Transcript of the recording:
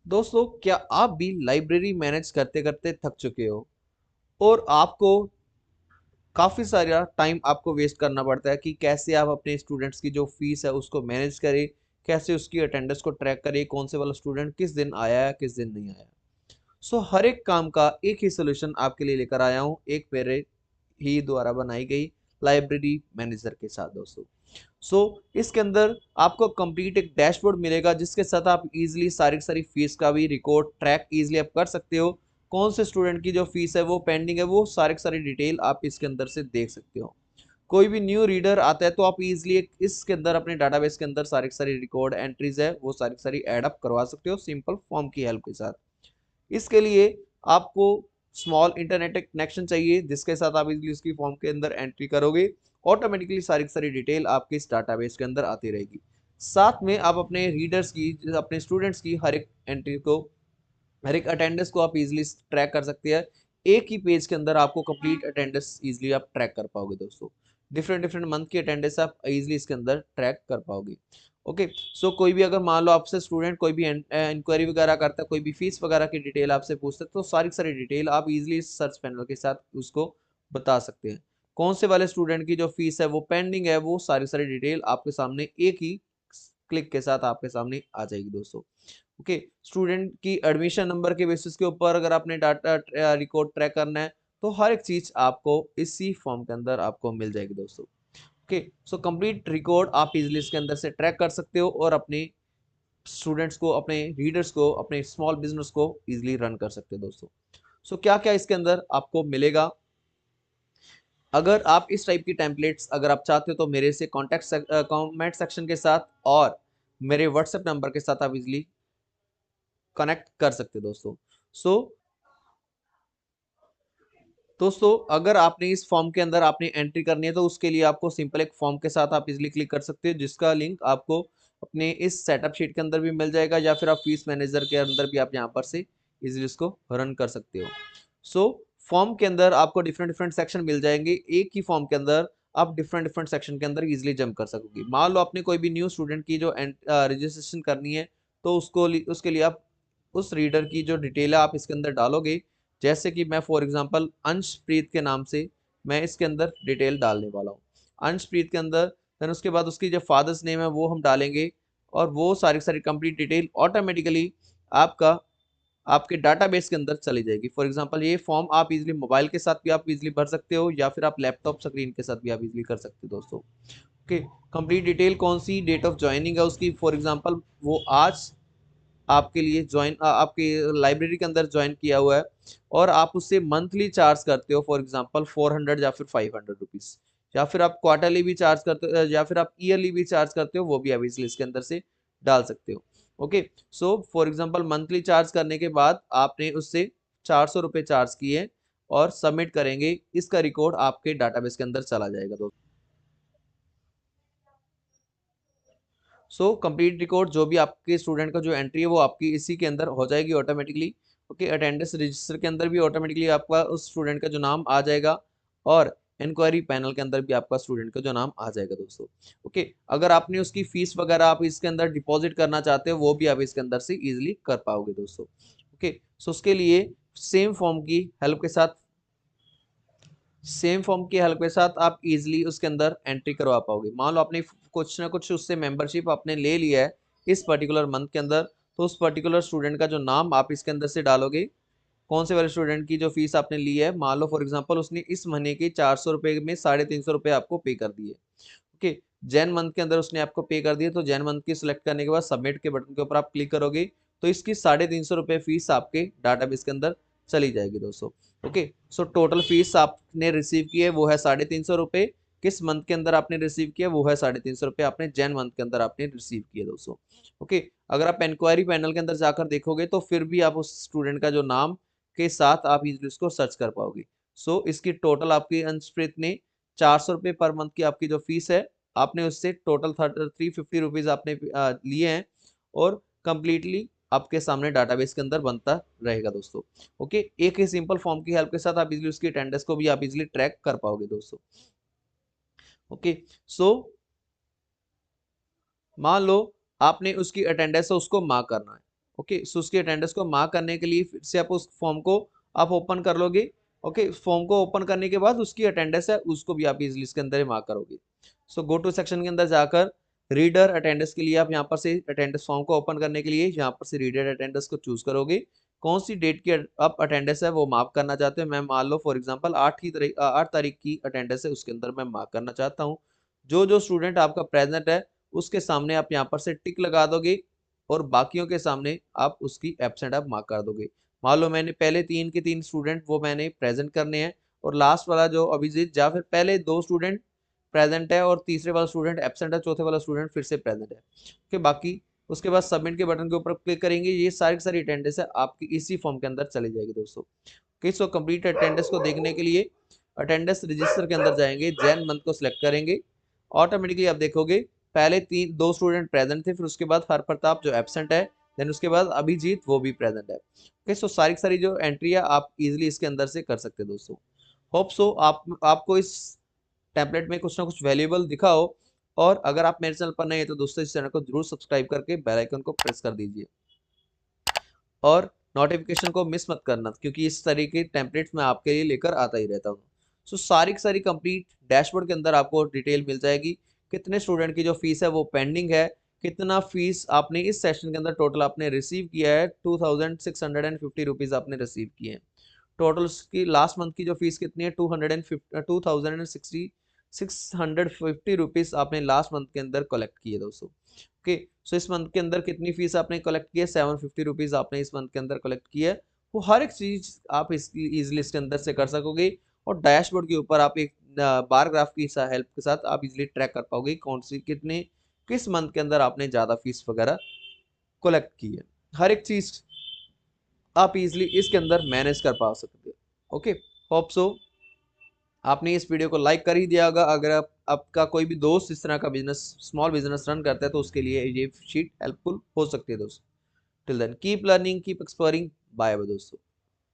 दोस्तों, क्या आप भी लाइब्रेरी मैनेज करते करते थक चुके हो और आपको काफ़ी सारा टाइम आपको वेस्ट करना पड़ता है कि कैसे आप अपने स्टूडेंट्स की जो फीस है उसको मैनेज करें, कैसे उसकी अटेंडेंस को ट्रैक करें, कौन से वाला स्टूडेंट किस दिन आया है किस दिन नहीं आया। सो हर एक काम का एक ही सोल्यूशन आपके लिए लेकर आया हूँ, एक मेरे ही द्वारा बनाई गई लाइब्रेरी मैनेजर के साथ दोस्तों। सो इसके अंदर आपको कंप्लीट एक डैशबोर्ड मिलेगा जिसके साथ आप इजीली सारी सारी फीस का भी रिकॉर्ड ट्रैक इजीली आप कर सकते हो। कौन से स्टूडेंट की जो फीस है वो पेंडिंग है वो सारी सारी डिटेल आप इसके अंदर से देख सकते हो। कोई भी न्यू रीडर आता है तो आप इजीली इसके अंदर अपने डाटाबेस के अंदर सारी सारी रिकॉर्ड एंट्रीज है वो सारी सारी ऐड अप करवा सकते हो सिंपल फॉर्म की हेल्प के साथ। इसके लिए आपको स्मॉल इंटरनेट कनेक्शन चाहिए जिसके साथ आप इजीली उसकी फॉर्म के अंदर एंट्री करोगे, ऑटोमेटिकली सारी की सारी डिटेल आपके इस डाटाबेस के अंदर आती रहेगी। साथ में आप अपने रीडर्स की, अपने स्टूडेंट्स की हर एक एंट्री को, हर एक अटेंडेंस को आप इजीली ट्रैक कर सकते हैं। एक ही पेज के अंदर आपको कंप्लीट अटेंडेंस इजीली आप ट्रैक कर पाओगे दोस्तों। डिफरेंट डिफरेंट मंथ की अटेंडेंस आप इजीली इसके अंदर ट्रैक कर पाओगे। ओके, सो कोई भी अगर मान लो आपसे स्टूडेंट कोई भी इंक्वायरी वगैरह करता है, कोई भी फीस वगैरह की डिटेल आपसे पूछता है, तो सारी सारी डिटेल आप इजीली सर्च पैनल के साथ उसको बता सकते हैं। कौन से वाले स्टूडेंट की जो फीस है वो पेंडिंग है, वो सारी सारी डिटेल आपके सामने एक ही क्लिक के साथ आपके सामने आ जाएगी दोस्तों। ओके, स्टूडेंट की एडमिशन नंबर के बेसिस के ऊपर अगर आपने डाटा रिकॉर्ड ट्रैक करना है तो हर एक चीज आपको इसी फॉर्म के अंदर आपको मिल जाएगी दोस्तों। ओके, सो कंप्लीट रिकॉर्ड आप इजीली इसके अंदर से ट्रैक कर सकते हो और अपने स्टूडेंट्स को, अपने रीडर्स को, अपने स्मॉल बिजनेस को इजीली रन कर सकते हो दोस्तों। सो क्या क्या इसके अंदर आपको मिलेगा, अगर आप इस टाइप की टेम्पलेट्स अगर आप चाहते हो तो मेरे से कॉन्टैक्ट कमेंट सेक्शन के साथ और मेरे व्हाट्सएप नंबर के साथ आप इजीली कनेक्ट कर सकते हो दोस्तों। सो दोस्तों, अगर आपने इस फॉर्म के अंदर आपने एंट्री करनी है तो उसके लिए आपको सिंपल एक फॉर्म के साथ आप इजीली क्लिक कर सकते हो जिसका लिंक आपको अपने इस सेटअप शीट के अंदर भी मिल जाएगा या फिर आप फीस मैनेजर के अंदर भी आप यहाँ पर से इजीली इसको रन कर सकते हो। सो फॉर्म के अंदर आपको डिफरेंट डिफरेंट सेक्शन मिल जाएंगे, एक ही फॉर्म के अंदर आप डिफरेंट डिफरेंट सेक्शन के अंदर इजीली जंप कर सकोगे। मान लो आपने कोई भी न्यू स्टूडेंट की जो रजिस्ट्रेशन करनी है तो उसके लिए आप उस रीडर की जो डिटेल है आप इसके अंदर डालोगे। जैसे कि मैं फॉर एग्जांपल अंशप्रीत के नाम से मैं इसके अंदर डिटेल डालने वाला हूँ। अंशप्रीत के अंदर देन उसके बाद उसकी जो फादर्स नेम है वो हम डालेंगे और वो सारी सारी कंप्लीट डिटेल ऑटोमेटिकली आपका आपके डाटाबेस के अंदर चली जाएगी। फॉर एग्जांपल ये फॉर्म आप इजीली मोबाइल के साथ भी आप इजीली भर सकते हो या फिर आप लैपटॉप स्क्रीन के साथ भी आप इजीली कर सकते हो दोस्तों। ओके, कंप्लीट डिटेल कौन सी डेट ऑफ ज्वाइनिंग है उसकी, फॉर एग्जांपल वो आज आपके लिए ज्वाइन आपके लाइब्रेरी के अंदर ज्वाइन किया हुआ है और आप उससे मंथली चार्ज करते हो, फॉर एग्जांपल 400 या फिर 500 रुपीज, या फिर आप क्वार्टरली भी चार्ज करते हो या फिर आप ईयरली भी चार्ज करते हो, वो भी आप इसलिए इसके अंदर से डाल सकते हो। Okay, so for example monthly charge करने के बाद आपने उससे 400 रुपये चार्ज किए और सबमिट करेंगे, इसका रिकॉर्ड आपके डाटाबेस के अंदर चला जाएगा दोस्तों। सो कंप्लीट रिकॉर्ड जो भी आपके स्टूडेंट का जो एंट्री है वो आपकी इसी के अंदर हो जाएगी ऑटोमेटिकली। ओके, अटेंडेंस रजिस्टर के अंदर भी ऑटोमेटिकली आपका उस स्टूडेंट का जो नाम आ जाएगा और इंक्वायरी पैनल के अंदर भी आपका स्टूडेंट का जो नाम आ जाएगा दोस्तों। ओके, अगर आपने उसकी फीस वगैरह आप इसके अंदर डिपॉजिट करना चाहते हो वो भी आप इसके अंदर से इजिली कर पाओगे दोस्तों। ओके, सो उसके लिए सेम फॉर्म की हेल्प के साथ, सेम फॉर्म की हेल्प के साथ आप इजीली उसके अंदर एंट्री करवा पाओगे। मान लो आपने कुछ ना कुछ उससे मेंबरशिप आपने ले लिया है इस पर्टिकुलर मंथ के अंदर, तो उस पर्टिकुलर स्टूडेंट का जो नाम आप इसके अंदर से डालोगे, कौन से वाले स्टूडेंट की जो फीस आपने ली है, मान लो फॉर एग्जांपल उसने इस महीने के 400 रुपये में 350 रुपये आपको पे कर दिए। ओके, जैन मंथ के अंदर उसने आपको पे कर दिए तो जैन मंथ की सिलेक्ट करने के बाद सबमिट के बटन के ऊपर आप क्लिक करोगे तो इसकी 350 रुपये फीस आपके डाटाबेस के अंदर चली जाएगी दोस्तों। ओके, सो टोटल फीस आपने रिसीव की है वो है 350 रुपये, किस मंथ के अंदर आपने रिसीव किया वो है 350 रुपये, आपने जैन मंथ के अंदर आपने रिसीव किया दोस्तों। ओके, अगर आप इंक्वायरी पैनल के अंदर जाकर देखोगे तो फिर भी आप उस स्टूडेंट का जो नाम के साथ आप इजीली उसको सर्च कर पाओगे। सो इसकी टोटल आपकी अंशप्रीत ने 400 रुपये पर मंथ की आपकी जो फीस है आपने उससे टोटल 350 रुपीज आपने लिए हैं और कंप्लीटली आपके सामने डाटाबेस के अंदर बनता रहेगा दोस्तों। ओके, एक ही सिंपल फॉर्म की हेल्प के साथ आप इजीली उसकी अटेंडेंस को भी आप इजीली ट्रैक कर पाओगे दोस्तों। ओके, सो मान लो आपने उसकी अटेंडेंस है उसको मार्क करना है, ओके, सो उसकी अटेंडेंस को मार्क करने के लिए फिर से आप उस फॉर्म को आप ओपन कर लोगे। ओके, फॉर्म को ओपन करने के बाद उसकी अटेंडेंस है उसको भी आप इजीली इसके अंदर ही मार्क करोगे। सो गो टू सेक्शन के अंदर जाकर रीडर अटेंडेंस के लिए आप यहाँ पर से अटेंडेंस फॉर्म को ओपन करने के लिए यहाँ पर से रीडर अटेंडेंस को चूज करोगे। कौन सी डेट की आप अटेंडेंस है वो मार्क करना चाहते हो। मैं मान लो फॉर एग्जांपल 8 तारीख की अटेंडेंस है, उसके अंदर मैं मार्क करना चाहता हूँ। जो जो स्टूडेंट आपका प्रेजेंट है उसके सामने आप यहाँ पर से टिक लगा दोगे और बाकियों के सामने आप उसकी एब्सेंट आप मार्क कर दोगे। मान लो मैंने पहले 3 के 3 स्टूडेंट वो मैंने प्रेजेंट करने हैं और लास्ट वाला जो अभिजीत या फिर पहले 2 स्टूडेंट प्रेजेंट है और तीसरे वाला स्टूडेंट एब्सेंट है, चौथे वाला स्टूडेंट फिर से प्रेजेंट है। ओके, बाकी उसके बाद सबमिट के बटन के ऊपर क्लिक करेंगे, ये सारी की सारी अटेंडेंस है आपकी इसी फॉर्म के अंदर चली जाएगी दोस्तों। ओके, सो कंप्लीट अटेंडेंस को देखने के लिए अटेंडेंस रजिस्टर के अंदर जाएंगे, जैन मंथ को सिलेक्ट करेंगे। ऑटोमेटिकली आप देखोगे पहले 2 स्टूडेंट प्रेजेंट थे, फिर उसके बाद हर प्रताप जो एब्सेंट है, देन उसके बाद अभिजीत वो भी प्रेजेंट है। ओके, सो सारी की सारी जो एंट्री है आप इजीली इसके अंदर से कर सकते हैं दोस्तों। होप सो आपको इस टेम्पलेट में कुछ ना कुछ वैल्यूएबल दिखा हो। और अगर आप मेरे चैनल पर नए हैं तो दोस्तों इस चैनल को जरूर सब्सक्राइब करके बेल आइकन को प्रेस कर दीजिए और नोटिफिकेशन को मिस मत करना, क्योंकि इस तरीके के टेम्पलेट्स मैं आपके लिए लेकर आता ही रहता हूँ। सो सारी की सारी कंप्लीट डैशबोर्ड के अंदर आपको डिटेल मिल जाएगी। कितने स्टूडेंट की जो फीस है वो पेंडिंग है, कितना फीस आपने इस सेशन के अंदर टोटल आपने रिसीव किया है, 2650 रुपीज़ आपने रिसीव किए हैं। टोटल की लास्ट मंथ की जो फीस कितनी है, 2650 रुपीज़ आपने लास्ट मंथ के अंदर कलेक्ट की है दोस्तों। ओके, सो इस मंथ के अंदर कितनी फीस आपने कलेक्ट की है, 750 रुपीज़ आपने इस मंथ के अंदर कलेक्ट की है। वो हर एक चीज आप इसकी इजिली इसके अंदर से कर सकोगे और डैशबोर्ड के ऊपर आप एक बार ग्राफ की हेल्प के साथ आप इजिली ट्रैक कर पाओगे कौन सी कितने किस मंथ के अंदर आपने ज़्यादा फीस वगैरह कलेक्ट की है। हर एक चीज आप इजिली इसके अंदर मैनेज कर पा सकते हो। ओके, होप सो आपने इस वीडियो को लाइक कर ही दिया होगा। अगर आपका कोई भी दोस्त इस तरह का बिजनेस स्मॉल बिजनेस रन करता है तो उसके लिए ये शीट हेल्पफुल हो सकती है दोस्तों। Till then keep learning, keep exploring, bye bye दोस्तों।